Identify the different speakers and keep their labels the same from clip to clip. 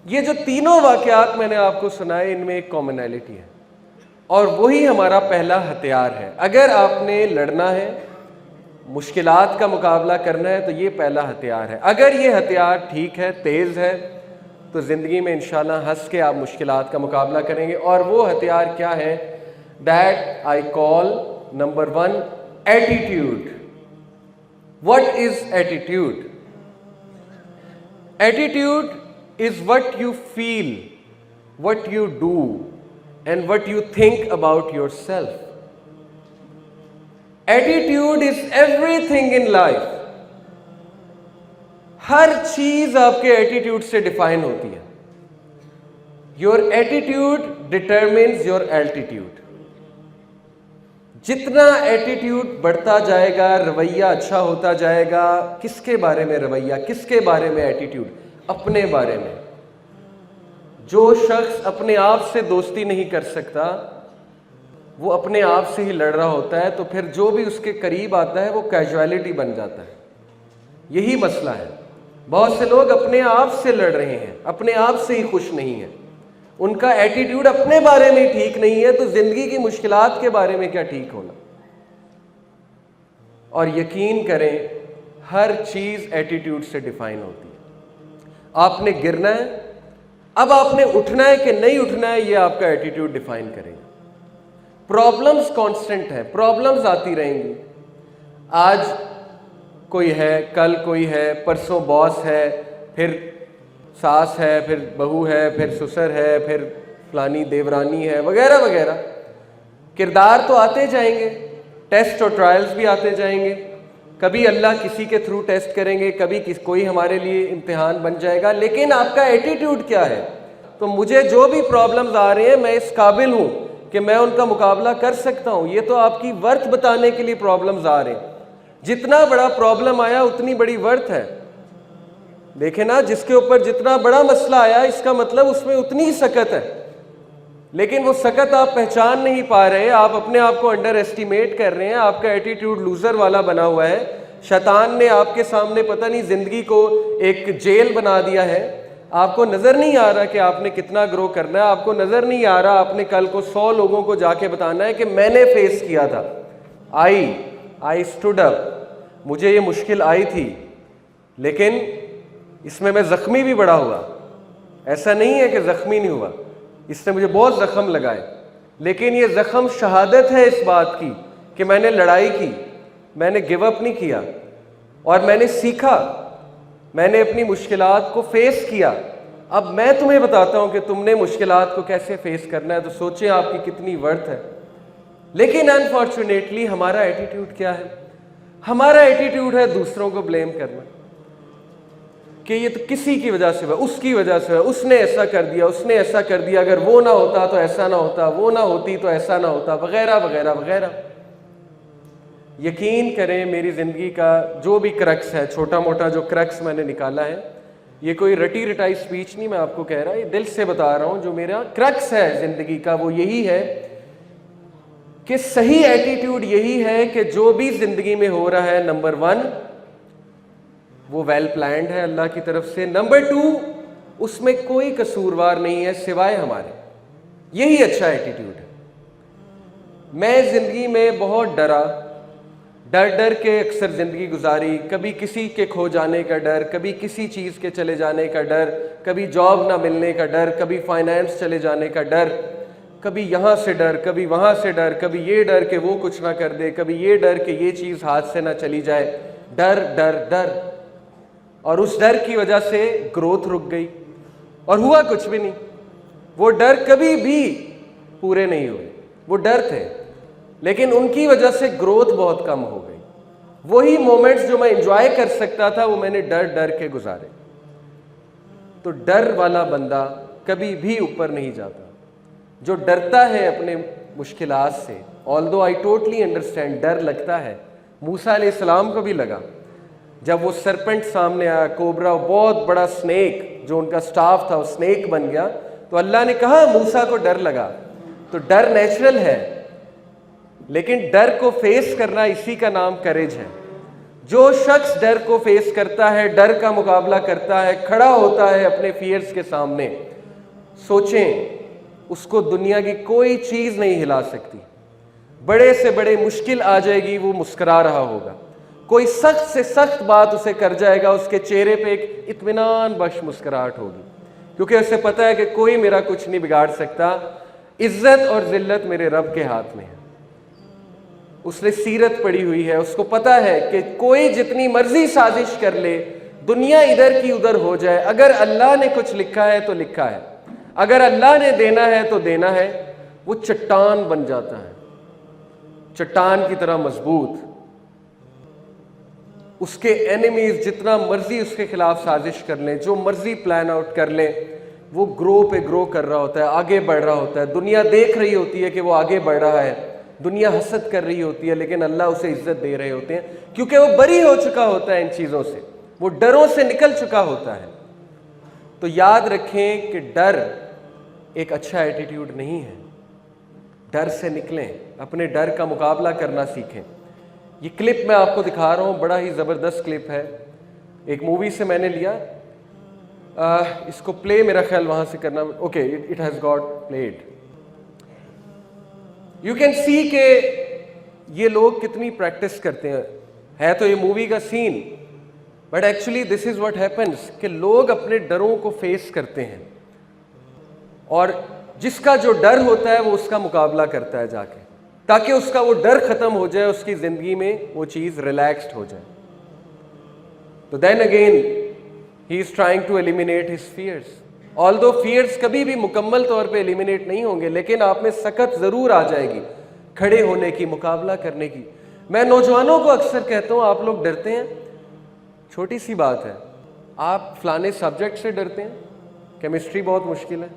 Speaker 1: ये जो तीनों वाकयात मैंने आपको सुनाए, इनमें एक कॉमनैलिटी है और वही हमारा पहला हथियार है। अगर आपने लड़ना है, मुश्किलात का मुकाबला करना है, तो ये पहला हथियार है। अगर ये हथियार ठीक है, तेज़ है, तो ज़िंदगी में इंशाल्लाह हंस के आप मुश्किलात का मुकाबला करेंगे। और वो हथियार क्या है? That I call number 1 attitude. What is attitude? Attitude is what you feel, what you do, and what you think about yourself. Attitude is everything in life. हर चीज आपके एटीट्यूड से डिफाइन होती है। Your attitude determines your altitude. जितना attitude बढ़ता जाएगा, रवैया अच्छा होता जाएगा। किसके बारे में रवैया? किसके बारे में एटीट्यूड? अपने बारे में। जो शख्स अपने आप से दोस्ती नहीं कर सकता, वो अपने आप से ही लड़ रहा होता है, तो फिर जो भी उसके करीब आता है वो कैजुअलिटी बन जाता है। यही मसला है। बहुत से लोग अपने आप से लड़ रहे हैं, अपने आप से ही खुश नहीं हैं। उनका एटीट्यूड अपने बारे में ठीक नहीं है, तो जिंदगी की मुश्किलात के बारे में क्या ठीक होना। और यकीन करें, हर चीज एटीट्यूड से डिफाइन होती है। आपने गिरना है, अब आपने उठना है कि नहीं उठना है, ये आपका एटीट्यूड डिफाइन करेगा। प्रॉब्लम्स कांस्टेंट है, प्रॉब्लम्स आती रहेंगी। आज कोई है, कल कोई है, परसों बॉस है, फिर सास है, फिर बहू है, फिर ससुर है, फिर फलानी देवरानी है, वगैरह वगैरह। किरदार तो आते जाएंगे, टेस्ट और ट्रायल्स भी आते जाएंगे। कभी अल्लाह किसी के थ्रू टेस्ट करेंगे, कभी कोई हमारे लिए इम्तिहान बन जाएगा। लेकिन आपका एटीट्यूड क्या है? तो मुझे जो भी प्रॉब्लम्स आ रहे हैं, मैं इस काबिल हूं कि मैं उनका मुकाबला कर सकता हूं। ये तो आपकी वर्थ बताने के लिए प्रॉब्लम्स आ रहे हैं। जितना बड़ा प्रॉब्लम आया उतनी बड़ी वर्थ है। देखे ना, जिसके ऊपर जितना बड़ा मसला आया, इसका मतलब उसमें उतनी ही सकत है। लेकिन वो सकत आप पहचान नहीं पा रहे, आप अपने आप को अंडर एस्टिमेट कर रहे हैं। आपका एटीट्यूड लूजर वाला बना हुआ है। शैतान ने आपके सामने पता नहीं जिंदगी को एक जेल बना दिया है। आपको नजर नहीं आ रहा कि आपने कितना ग्रो करना है। आपको नजर नहीं आ रहा आपने कल को 100 लोगों को जाके बताना है कि मैंने फेस किया था। आई स्टूड अप, मुझे ये मुश्किल आई थी, लेकिन इसमें मैं जख्मी भी बड़ा हुआ। ऐसा नहीं है कि जख्मी नहीं हुआ, इसने मुझे बहुत जख्म लगाए, लेकिन ये जख्म शहादत है इस बात की कि मैंने लड़ाई की, मैंने गिव अप नहीं किया और मैंने सीखा, मैंने अपनी मुश्किलात को फेस किया। अब मैं तुम्हें बताता हूं कि तुमने मुश्किलात को कैसे फेस करना है, तो सोचें आपकी कितनी वर्थ है। लेकिन अनफॉर्चुनेटली हमारा एटीट्यूड क्या है? हमारा एटीट्यूड है दूसरों को ब्लेम करना कि ये तो किसी की वजह से हुआ, उसकी वजह से हुआ, उसने ऐसा कर दिया, उसने ऐसा कर दिया, अगर वो ना होता तो ऐसा ना होता, वो ना होती तो ऐसा ना होता, वगैरह वगैरह वगैरह। यकीन करें, मेरी ज़िंदगी का जो भी क्रक्स है, छोटा मोटा जो क्रक्स मैंने निकाला है, ये कोई रटी रटाई स्पीच नहीं मैं आपको कह रहा, ये दिल से बता रहा हूँ। जो मेरा क्रक्स है ज़िंदगी का वो यही है कि सही एटीट्यूड यही है कि जो भी ज़िंदगी में हो रहा है, नंबर 1 वो वेल प्लान्ड है अल्लाह की तरफ से। नंबर 2 उसमें कोई कसूरवार नहीं है सिवाय हमारे। यही अच्छा एटीट्यूड है। मैं जिंदगी में बहुत डरा, डर डर के अक्सर ज़िंदगी गुजारी। कभी किसी के खो जाने का डर, कभी किसी चीज़ के चले जाने का डर, कभी जॉब ना मिलने का डर, कभी फाइनेंस चले जाने का डर, कभी यहाँ से डर, कभी वहाँ से डर, कभी ये डर कि वो कुछ ना कर दे, कभी ये डर कि ये चीज़ हाथ से ना चली जाए। डर डर डर। और उस डर की वजह से ग्रोथ रुक गई और हुआ कुछ भी नहीं। वो डर कभी भी पूरे नहीं हुए। वो डर थे, लेकिन उनकी वजह से ग्रोथ बहुत कम हो गई। वही मोमेंट्स जो मैं एंजॉय कर सकता था, वो मैंने डर डर के गुजारे। तो डर वाला बंदा कभी भी ऊपर नहीं जाता। जो डरता है अपने मुश्किलात से, ऑल्दो आई टोटली अंडरस्टैंड, डर लगता है। मूसा अलैहिस्सलाम को भी लगा जब वो सरपेंट सामने आया, कोबरा, बहुत बड़ा स्नेक, जो उनका स्टाफ था वो स्नेक बन गया। तो अल्लाह ने कहा मूसा को डर लगा। तो डर नेचुरल है, लेकिन डर को फेस करना, इसी का नाम करेज है। जो शख्स डर को फेस करता है, डर का मुकाबला करता है, खड़ा होता है अपने फियर्स के सामने, सोचें उसको दुनिया की कोई चीज नहीं हिला सकती। बड़े से बड़े मुश्किल आ जाएगी, वो मुस्कुरा रहा होगा। कोई सख्त से सख्त बात उसे कर जाएगा, उसके चेहरे पे एक इत्मीनान बख्श मुस्कुराहट होगी, क्योंकि उसे पता है कि कोई मेरा कुछ नहीं बिगाड़ सकता, इज्जत और जिल्लत मेरे रब के हाथ में है। उसने सीरत पढ़ी हुई है, उसको पता है कि कोई जितनी मर्जी साजिश कर ले, दुनिया इधर की उधर हो जाए, अगर अल्लाह ने कुछ लिखा है तो लिखा है, अगर अल्लाह ने देना है तो देना है। वो चट्टान बन जाता है, चट्टान की तरह मजबूत। उसके एनिमीज जितना मर्जी उसके खिलाफ साजिश कर लें, जो मर्जी प्लान आउट कर लें, वो ग्रो पे ग्रो कर रहा होता है, आगे बढ़ रहा होता है। दुनिया देख रही होती है कि वो आगे बढ़ रहा है, दुनिया हसद कर रही होती है, लेकिन अल्लाह उसे इज्जत दे रहे होते हैं, क्योंकि वो बरी हो चुका होता है इन चीज़ों से, वो डरों से निकल चुका होता है। तो याद रखें कि डर एक अच्छा एटीट्यूड नहीं है। डर से निकलें, अपने डर का मुकाबला करना सीखें। ये क्लिप मैं आपको दिखा रहा हूँ, बड़ा ही ज़बरदस्त क्लिप है, एक मूवी से मैंने लिया। इसको प्ले मेरा ख्याल वहाँ से करना, okay, it has got played. You can see के ये लोग कितनी प्रैक्टिस करते हैं। है तो ये मूवी का scene, but actually this is what happens कि लोग अपने डरों को फेस करते हैं, और जिसका जो डर होता है वो उसका मुकाबला करता है जाके, ताकि उसका वो डर खत्म हो जाए, उसकी जिंदगी में वो चीज रिलैक्स्ड हो जाए। तो then again he is trying to eliminate his fears. Although fears कभी भी मुकम्मल तौर पे एलिमिनेट नहीं होंगे, लेकिन आप में सकत जरूर आ जाएगी खड़े होने की, मुकाबला करने की। मैं नौजवानों को अक्सर कहता हूँ, आप लोग डरते हैं, छोटी सी बात है, आप फलाने सब्जेक्ट से डरते हैं, केमिस्ट्री बहुत मुश्किल है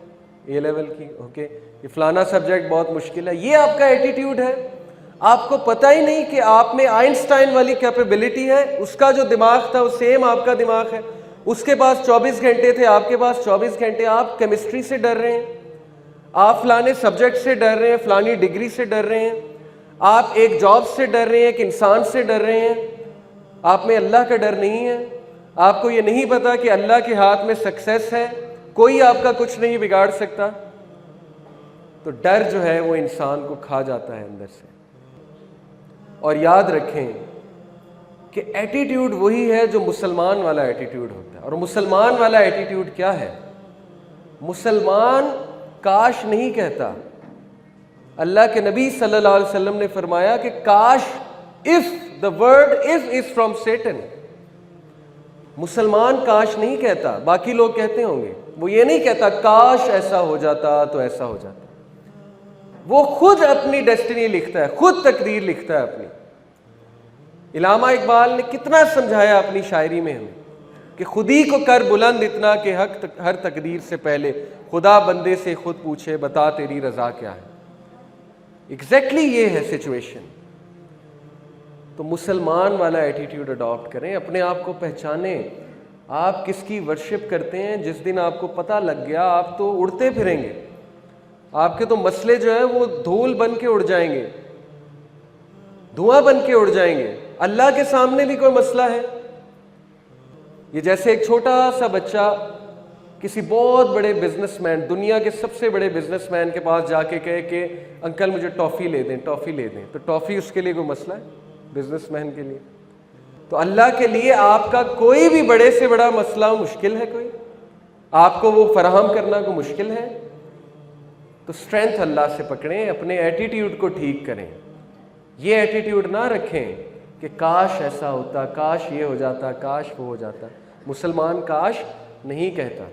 Speaker 1: ए लेवल की, ओके, ये फलाना सब्जेक्ट बहुत मुश्किल है, ये आपका एटीट्यूड है। आपको पता ही नहीं कि आप में आइंस्टाइन वाली कैपेबिलिटी है, उसका जो दिमाग था वो सेम आपका दिमाग है, उसके पास 24 घंटे थे, आपके पास 24 घंटे। आप केमिस्ट्री से डर रहे हैं, आप फलाने सब्जेक्ट से डर रहे हैं, फलानी डिग्री से डर रहे हैं, आप एक जॉब से डर रहे हैं, एक इंसान से डर रहे हैं, आप में अल्लाह का डर नहीं है। आपको ये नहीं पता कि अल्लाह के हाथ में सक्सेस है, कोई आपका कुछ नहीं बिगाड़ सकता। तो डर जो है वो इंसान को खा जाता है अंदर से। और याद रखें कि एटीट्यूड वही है जो मुसलमान वाला एटीट्यूड होता है। और मुसलमान वाला एटीट्यूड क्या है? मुसलमान काश नहीं कहता। अल्लाह के नबी सल्लल्लाहु अलैहि वसल्लम ने फरमाया कि काश, if the word if is from Satan. मुसलमान काश नहीं कहता, बाकी लोग कहते होंगे, वो ये नहीं कहता काश ऐसा हो जाता तो ऐसा हो जाता। वो खुद अपनी डेस्टिनी लिखता है, खुद तकदीर लिखता है अपनी। इलामा इकबाल ने कितना समझाया अपनी शायरी में हमें कि खुदी को कर बुलंद इतना कि हर तकदीर से पहले खुदा बंदे से खुद पूछे बता तेरी रजा क्या है। एग्जैक्टली ये है सिचुएशन। तो मुसलमान वाला एटीट्यूड अडॉप्ट करें, अपने आप को पहचानें। आप किसकी वर्शिप करते हैं, जिस दिन आपको पता लग गया आप तो उड़ते फिरेंगे, आपके तो मसले जो है वो धूल बन के उड़ जाएंगे, धुआं बन के उड़ जाएंगे। अल्लाह के सामने भी कोई मसला है? ये जैसे एक छोटा सा बच्चा किसी बहुत बड़े बिजनेसमैन, दुनिया के सबसे बड़े बिजनेसमैन के पास जाके कहे कि अंकल मुझे टॉफ़ी ले दें, टॉफ़ी ले दें, तो टॉफ़ी उसके लिए कोई मसला है? बिजनेसमैन के लिए। तो अल्लाह के लिए आपका कोई भी बड़े से बड़ा मसला मुश्किल है? कोई आपको वो फराहम करना को मुश्किल है? तो स्ट्रेंथ अल्लाह से पकड़ें, अपने एटीट्यूड को ठीक करें। ये एटीट्यूड ना रखें कि काश ऐसा होता, काश ये हो जाता, काश वो हो जाता। मुसलमान काश नहीं कहता।